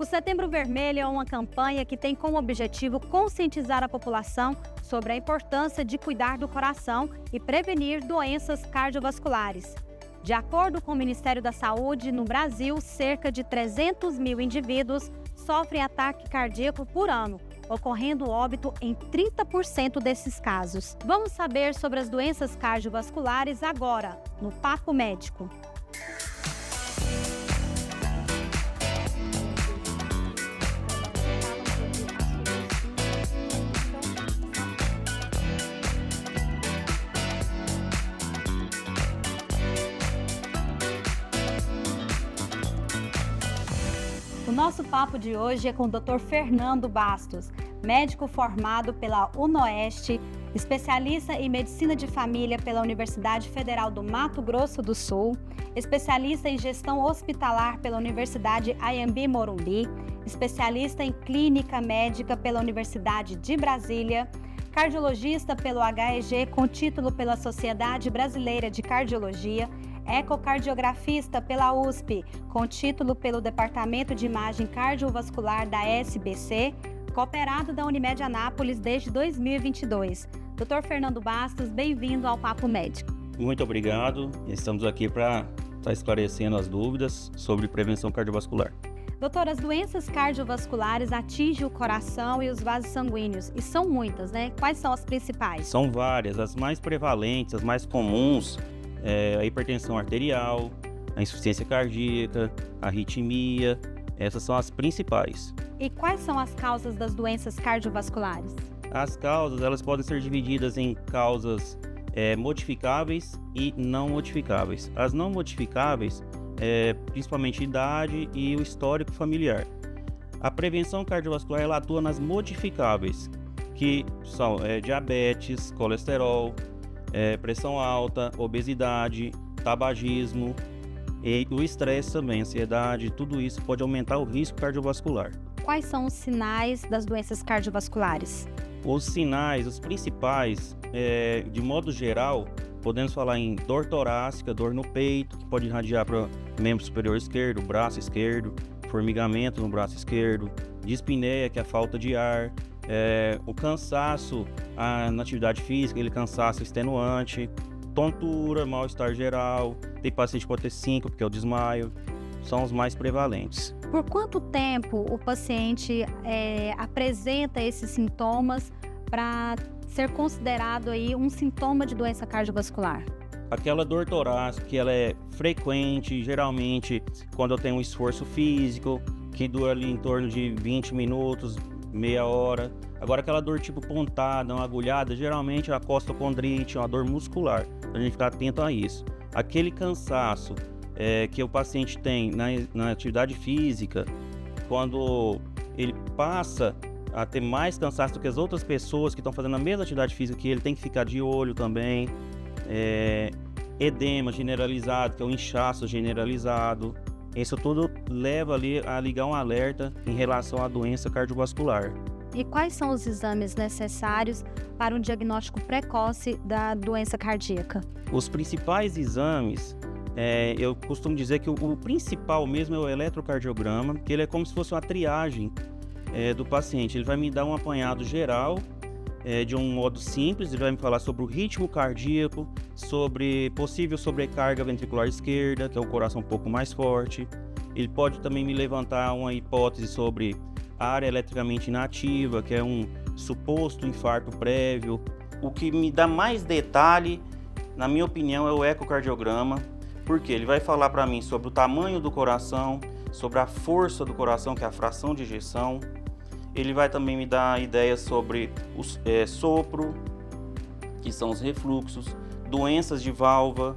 O Setembro Vermelho é uma campanha que tem como objetivo conscientizar a população sobre a importância de cuidar do coração e prevenir doenças cardiovasculares. De acordo com o Ministério da Saúde, no Brasil, cerca de 300 mil indivíduos sofrem ataque cardíaco por ano, ocorrendo óbito em 30% desses casos. Vamos saber sobre as doenças cardiovasculares agora, no Papo Médico. O nosso papo de hoje é com o Dr. Fernando Bastos, médico formado pela UNOeste, especialista em medicina de família pela Universidade Federal do Mato Grosso do Sul, especialista em gestão hospitalar pela Universidade Anhembi Morumbi, especialista em clínica médica pela Universidade de Brasília, cardiologista pelo HEG com título pela Sociedade Brasileira de Cardiologia, ecocardiografista pela USP, com título pelo Departamento de Imagem Cardiovascular da SBC, cooperado da Unimed Anápolis desde 2022. Dr. Fernando Bastos, bem-vindo ao Papo Médico. Muito obrigado. Estamos aqui para estar esclarecendo as dúvidas sobre prevenção cardiovascular. Doutor, as doenças cardiovasculares atingem o coração e os vasos sanguíneos, e são muitas, né? Quais são as principais? São várias. As mais prevalentes, as mais comuns, a hipertensão arterial, a insuficiência cardíaca, a arritmia, essas são as principais. E quais são as causas das doenças cardiovasculares? As causas, elas podem ser divididas em causas modificáveis e não modificáveis. As não modificáveis, principalmente idade e o histórico familiar. A prevenção cardiovascular, ela atua nas modificáveis, que são diabetes, colesterol, pressão alta, obesidade, tabagismo e o estresse também, ansiedade, tudo isso pode aumentar o risco cardiovascular. Quais são os sinais das doenças cardiovasculares? Os sinais, os principais, de modo geral, podemos falar em dor torácica, dor no peito, que pode irradiar para o membro superior esquerdo, braço esquerdo, formigamento no braço esquerdo, dispneia, que é a falta de ar, o cansaço na atividade física, aquele cansaço extenuante, tontura, mal-estar geral, tem paciente que pode ter síncope, que é o desmaio, são os mais prevalentes. Por quanto tempo o paciente apresenta esses sintomas para ser considerado aí um sintoma de doença cardiovascular? Aquela dor torácica que ela é frequente, geralmente quando eu tenho um esforço físico, que dura ali em torno de 20 minutos, meia hora. Agora aquela dor tipo pontada, uma agulhada, geralmente é a costocondrite, uma dor muscular. A gente fica atento a isso. Aquele cansaço que o paciente tem na atividade física, quando ele passa a ter mais cansaço do que as outras pessoas que estão fazendo a mesma atividade física que ele, tem que ficar de olho também. Edema generalizado, que é o inchaço generalizado. Isso tudo leva ali a ligar um alerta em relação à doença cardiovascular. E quais são os exames necessários para um diagnóstico precoce da doença cardíaca? Os principais exames, eu costumo dizer que o principal mesmo é o eletrocardiograma, que ele é como se fosse uma triagem do paciente. Ele vai me dar um apanhado geral, de um modo simples, ele vai me falar sobre o ritmo cardíaco, sobre possível sobrecarga ventricular esquerda, que é o coração um pouco mais forte. Ele pode também me levantar uma hipótese sobre a área eletricamente inativa, que é um suposto infarto prévio. O que me dá mais detalhe, na minha opinião, é o ecocardiograma, porque ele vai falar para mim sobre o tamanho do coração, sobre a força do coração, que é a fração de ejeção. Ele vai também me dar ideias sobre o sopro, que são os refluxos, doenças de válvula.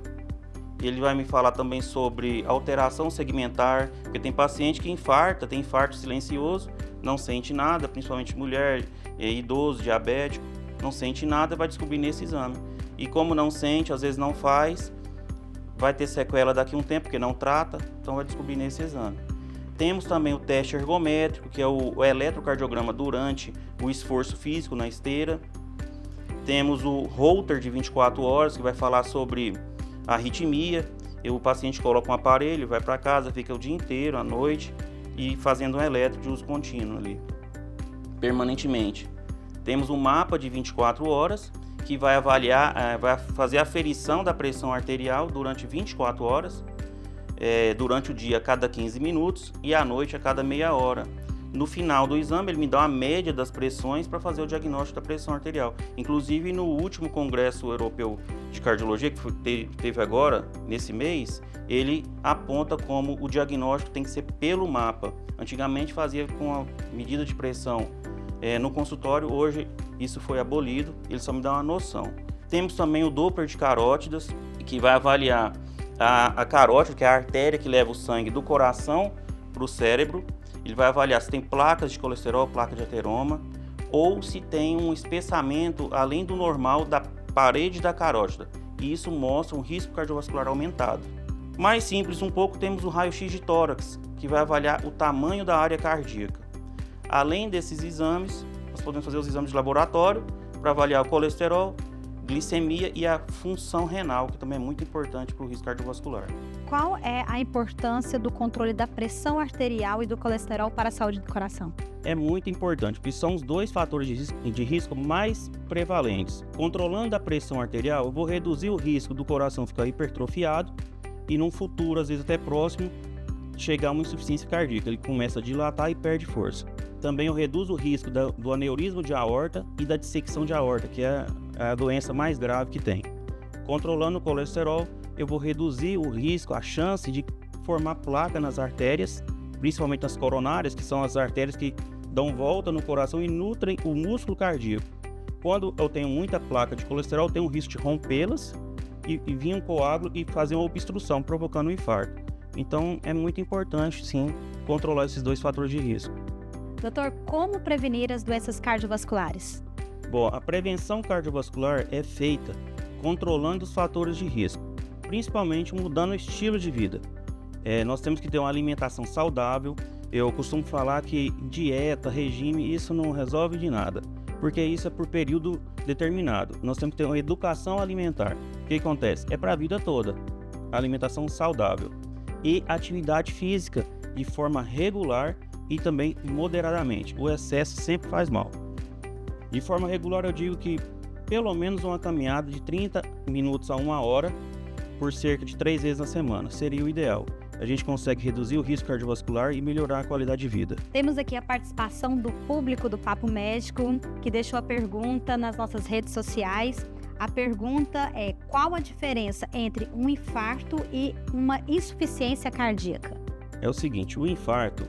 Ele vai me falar também sobre alteração segmentar, porque tem paciente que infarta, tem infarto silencioso, não sente nada, principalmente mulher, idoso, diabético, não sente nada, vai descobrir nesse exame. E como não sente, às vezes não faz, vai ter sequela daqui a um tempo, porque não trata, então vai descobrir nesse exame. Temos também o teste ergométrico, que é o eletrocardiograma durante o esforço físico na esteira. Temos o Holter de 24 horas, que vai falar sobre a arritmia. O paciente coloca um aparelho, vai para casa, fica o dia inteiro, à noite, e fazendo um eletro de uso contínuo ali, permanentemente. Temos um mapa de 24 horas que vai avaliar, vai fazer a aferição da pressão arterial durante 24 horas, durante o dia a cada 15 minutos e à noite a cada meia hora. No final do exame, ele me dá uma média das pressões para fazer o diagnóstico da pressão arterial. Inclusive, no último Congresso Europeu de Cardiologia, que teve agora, nesse mês, ele aponta como o diagnóstico tem que ser pelo mapa. Antigamente fazia com a medida de pressão no consultório, hoje isso foi abolido, ele só me dá uma noção. Temos também o Doppler de carótidas, que vai avaliar a carótida, que é a artéria que leva o sangue do coração para o cérebro. Ele vai avaliar se tem placas de colesterol, placa de ateroma, ou se tem um espessamento além do normal da parede da carótida. E isso mostra um risco cardiovascular aumentado. Mais simples um pouco, temos o raio-x de tórax, que vai avaliar o tamanho da área cardíaca. Além desses exames, nós podemos fazer os exames de laboratório para avaliar o colesterol, glicemia e a função renal, que também é muito importante para o risco cardiovascular. Qual é a importância do controle da pressão arterial e do colesterol para a saúde do coração? É muito importante, porque são os dois fatores de risco mais prevalentes. Controlando a pressão arterial, eu vou reduzir o risco do coração ficar hipertrofiado e num futuro, às vezes até próximo, chegar a uma insuficiência cardíaca. Ele começa a dilatar e perde força. Também eu reduzo o risco do aneurisma de aorta e da dissecção de aorta, que é a doença mais grave que tem. Controlando o colesterol, eu vou reduzir o risco, a chance de formar placa nas artérias, principalmente nas coronárias, que são as artérias que dão volta no coração e nutrem o músculo cardíaco. Quando eu tenho muita placa de colesterol, eu tenho o risco de rompê-las e vir um coágulo e fazer uma obstrução, provocando um infarto. Então, é muito importante, sim, controlar esses dois fatores de risco. Doutor, como prevenir as doenças cardiovasculares? Bom, a prevenção cardiovascular é feita controlando os fatores de risco, principalmente mudando o estilo de vida. Nós temos que ter uma alimentação saudável. Eu costumo falar que dieta, regime, isso não resolve de nada, porque isso é por período determinado. Nós temos que ter uma educação alimentar. O que acontece? É para a vida toda. Alimentação saudável e atividade física de forma regular e também moderadamente. O excesso sempre faz mal. De forma regular, eu digo que pelo menos uma caminhada de 30 minutos a 1 hora por cerca de 3 vezes na semana seria o ideal. A gente consegue reduzir o risco cardiovascular e melhorar a qualidade de vida. Temos aqui a participação do público do Papo Médico, que deixou a pergunta nas nossas redes sociais. A pergunta é: qual a diferença entre um infarto e uma insuficiência cardíaca? É o seguinte, o infarto,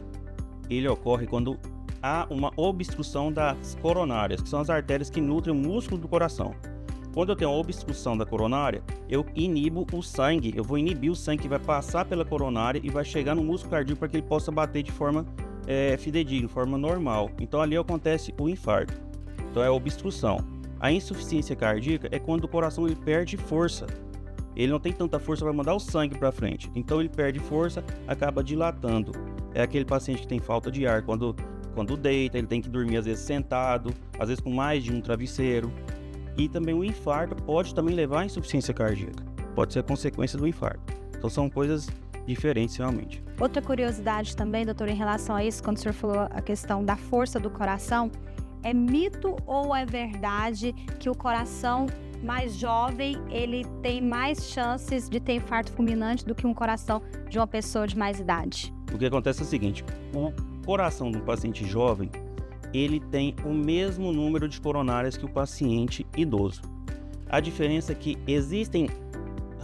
ele ocorre quando há uma obstrução das coronárias, que são as artérias que nutrem o músculo do coração. Quando eu tenho uma obstrução da coronária, eu inibo o sangue, eu vou inibir o sangue que vai passar pela coronária e vai chegar no músculo cardíaco para que ele possa bater de forma fidedigna, de forma normal. Então ali acontece o infarto. Então é a obstrução. A insuficiência cardíaca é quando o coração ele perde força. Ele não tem tanta força para mandar o sangue para frente. Então ele perde força, acaba dilatando. É aquele paciente que tem falta de ar. Quando deita, ele tem que dormir às vezes sentado, às vezes com mais de um travesseiro. E também o infarto pode também levar à insuficiência cardíaca. Pode ser a consequência do infarto. Então são coisas diferentes realmente. Outra curiosidade também, doutor, em relação a isso, quando o senhor falou a questão da força do coração, é mito ou é verdade que o coração mais jovem, ele tem mais chances de ter infarto fulminante do que um coração de uma pessoa de mais idade? O que acontece é o seguinte, o coração de um paciente jovem, ele tem o mesmo número de coronárias que o paciente idoso. A diferença é que existem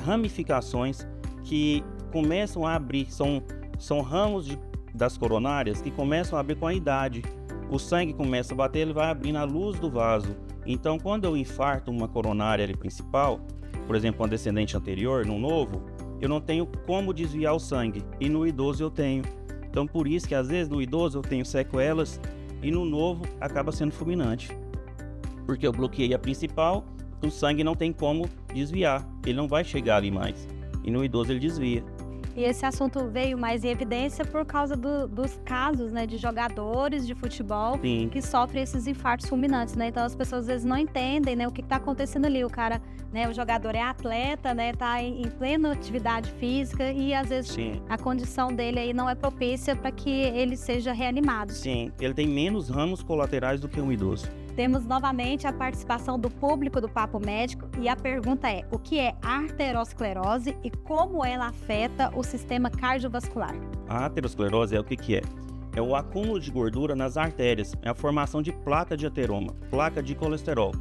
ramificações que começam a abrir, são ramos das coronárias que começam a abrir com a idade. O sangue começa a bater, ele vai abrir na luz do vaso. Então, quando eu infarto uma coronária ali principal, por exemplo, um descendente anterior, no novo, eu não tenho como desviar o sangue, e no idoso eu tenho. Então, por isso que às vezes no idoso eu tenho sequelas e no novo acaba sendo fulminante. Porque eu bloqueei a principal, o sangue não tem como desviar, ele não vai chegar ali mais. E no idoso ele desvia. E esse assunto veio mais em evidência por causa dos casos, né, de jogadores de futebol Sim. que sofrem esses infartos fulminantes, né? Então as pessoas às vezes não entendem, né, o que está acontecendo ali. O cara, né, o jogador é atleta, né, tá em plena atividade física e às vezes Sim. a condição dele aí não é propícia para que ele seja reanimado. Sim, ele tem menos ramos colaterais do que um idoso. Temos novamente a participação do público do Papo Médico e a pergunta é: o que é arteriosclerose e como ela afeta o sistema cardiovascular? A aterosclerose é o que é? É o acúmulo de gordura nas artérias, é a formação de placa de ateroma, placa de colesterol.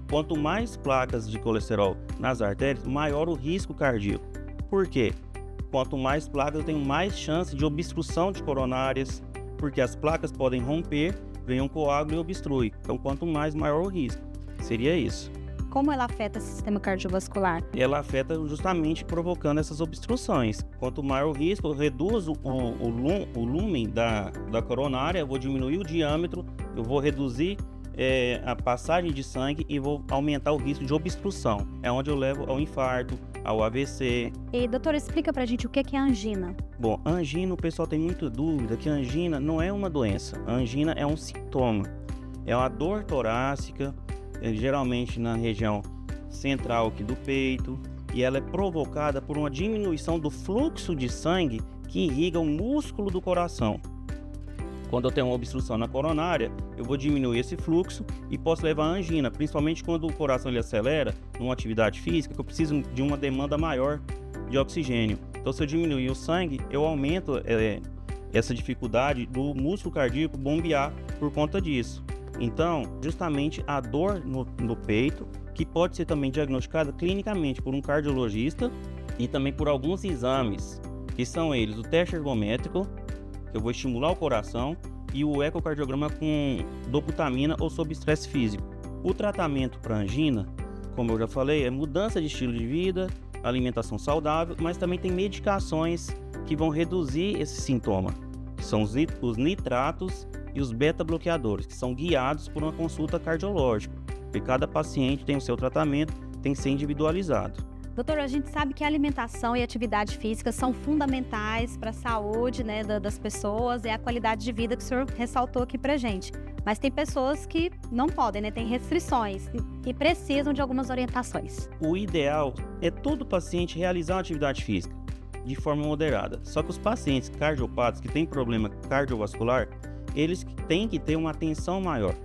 Quanto mais placas de colesterol nas artérias, maior o risco cardíaco. Por quê? Quanto mais placas, eu tenho mais chance de obstrução de coronárias, porque as placas podem romper, vem um coágulo e obstrui. Então, quanto mais, maior o risco. Seria isso. Como ela afeta o sistema cardiovascular? Ela afeta justamente provocando essas obstruções. Quanto maior o risco, eu reduzo o lumen da coronária, eu vou diminuir o diâmetro, eu vou reduzir a passagem de sangue e vou aumentar o risco de obstrução. É onde eu levo ao infarto, ao AVC. E, doutor, explica pra gente o que é angina. Bom, angina, o pessoal tem muita dúvida que a angina não é uma doença. A angina é um sintoma. É uma dor torácica, geralmente na região central aqui do peito, e ela é provocada por uma diminuição do fluxo de sangue que irriga o músculo do coração. Quando eu tenho uma obstrução na coronária, eu vou diminuir esse fluxo e posso levar a angina, principalmente quando o coração ele acelera numa atividade física, que eu preciso de uma demanda maior de oxigênio. Então, se eu diminuir o sangue, eu aumento essa dificuldade do músculo cardíaco bombear por conta disso. Então, justamente a dor no peito, que pode ser também diagnosticada clinicamente por um cardiologista e também por alguns exames, que são eles o teste ergométrico, que eu vou estimular o coração, e o ecocardiograma com dobutamina ou sob estresse físico. O tratamento para angina, como eu já falei, é mudança de estilo de vida, alimentação saudável, mas também tem medicações que vão reduzir esse sintoma, que são os nitratos e os beta-bloqueadores, que são guiados por uma consulta cardiológica, porque cada paciente tem o seu tratamento, tem que ser individualizado. Doutor, a gente sabe que a alimentação e atividade física são fundamentais para a saúde, né, das pessoas e a qualidade de vida que o senhor ressaltou aqui pra gente. Mas tem pessoas que não podem, né, tem restrições e precisam de algumas orientações. O ideal é todo paciente realizar uma atividade física de forma moderada. Só que os pacientes cardiopatas que têm problema cardiovascular, eles têm que ter uma atenção maior.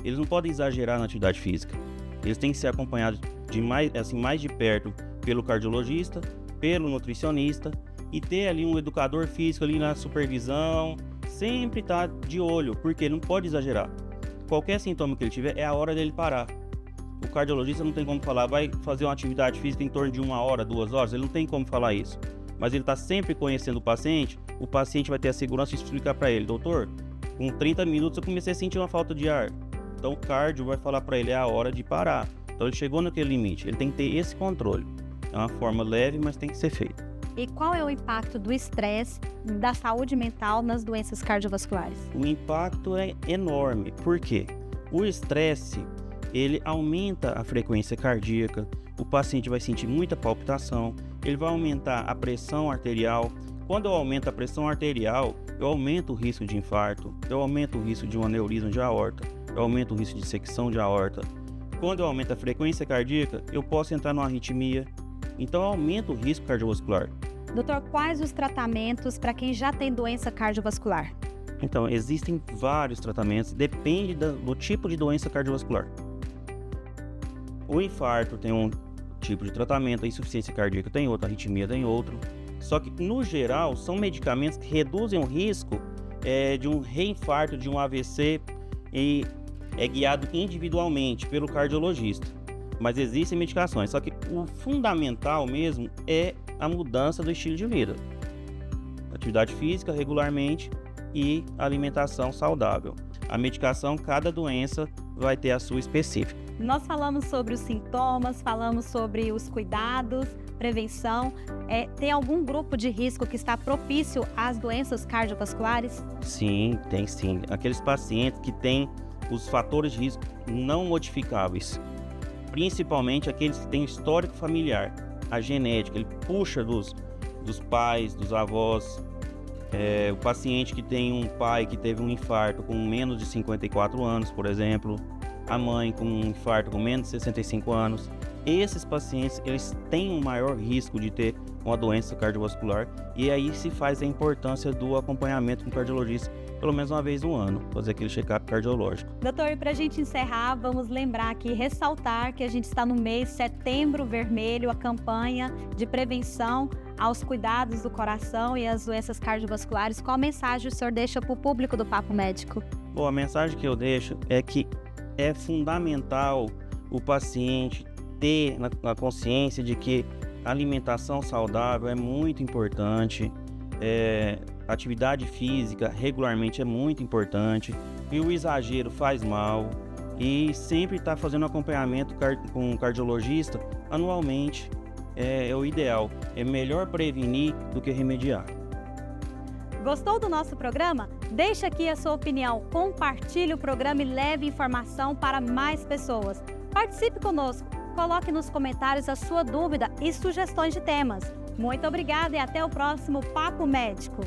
Eles não podem exagerar na atividade física. Eles têm que ser acompanhados mais de perto pelo cardiologista, pelo nutricionista e ter ali um educador físico ali na supervisão, sempre estar de olho, porque ele não pode exagerar. Qualquer sintoma que ele tiver, é a hora dele parar. O cardiologista não tem como falar, vai fazer uma atividade física em torno de 1 hora, 2 horas, ele não tem como falar isso. Mas ele está sempre conhecendo o paciente vai ter a segurança de explicar para ele: doutor, com 30 minutos eu comecei a sentir uma falta de ar. Então o cardio vai falar para ele, é a hora de parar. Então ele chegou naquele limite, ele tem que ter esse controle. É uma forma leve, mas tem que ser feita. E qual é o impacto do estresse da saúde mental nas doenças cardiovasculares? O impacto é enorme. Por quê? O estresse, ele aumenta a frequência cardíaca, o paciente vai sentir muita palpitação, ele vai aumentar a pressão arterial. Quando eu aumento a pressão arterial, eu aumento o risco de infarto, eu aumento o risco de um aneurisma de aorta, eu aumento o risco de dissecção de aorta. Quando eu aumento a frequência cardíaca, eu posso entrar numa arritmia. Então, eu aumento o risco cardiovascular. Doutor, quais os tratamentos para quem já tem doença cardiovascular? Então, existem vários tratamentos, depende do tipo de doença cardiovascular. O infarto tem um tipo de tratamento, a insuficiência cardíaca tem outro, a arritmia tem outro. Só que, no geral, são medicamentos que reduzem o risco de um reinfarto, de um AVC, e é guiado individualmente pelo cardiologista. Mas existem medicações, só que o fundamental mesmo é a mudança do estilo de vida. Atividade física regularmente e alimentação saudável. A medicação, cada doença vai ter a sua específica. Nós falamos sobre os sintomas, falamos sobre os cuidados, prevenção. Tem algum grupo de risco que está propício às doenças cardiovasculares? Sim, tem sim. Aqueles pacientes que têm os fatores de risco não modificáveis, principalmente aqueles que têm histórico familiar, a genética, ele puxa dos pais, dos avós. O paciente que tem um pai que teve um infarto com menos de 54 anos, por exemplo, a mãe com um infarto com menos de 65 anos. Esses pacientes, eles têm um maior risco de ter uma doença cardiovascular, e aí se faz a importância do acompanhamento com o cardiologista pelo menos uma vez no ano, fazer aquele check-up cardiológico. Doutor, e para a gente encerrar, vamos lembrar aqui, ressaltar que a gente está no mês Setembro Vermelho, a campanha de prevenção aos cuidados do coração e as doenças cardiovasculares. Qual mensagem o senhor deixa para o público do Papo Médico? Bom, a mensagem que eu deixo é que é fundamental o paciente ter a consciência de que a alimentação saudável é muito importante, atividade física regularmente é muito importante, e o exagero faz mal, e sempre estar fazendo acompanhamento com um cardiologista anualmente é o ideal. É melhor prevenir do que remediar. Gostou do nosso programa? Deixe aqui a sua opinião, compartilhe o programa e leve informação para mais pessoas. Participe conosco, coloque nos comentários a sua dúvida e sugestões de temas. Muito obrigada e até o próximo Papo Médico.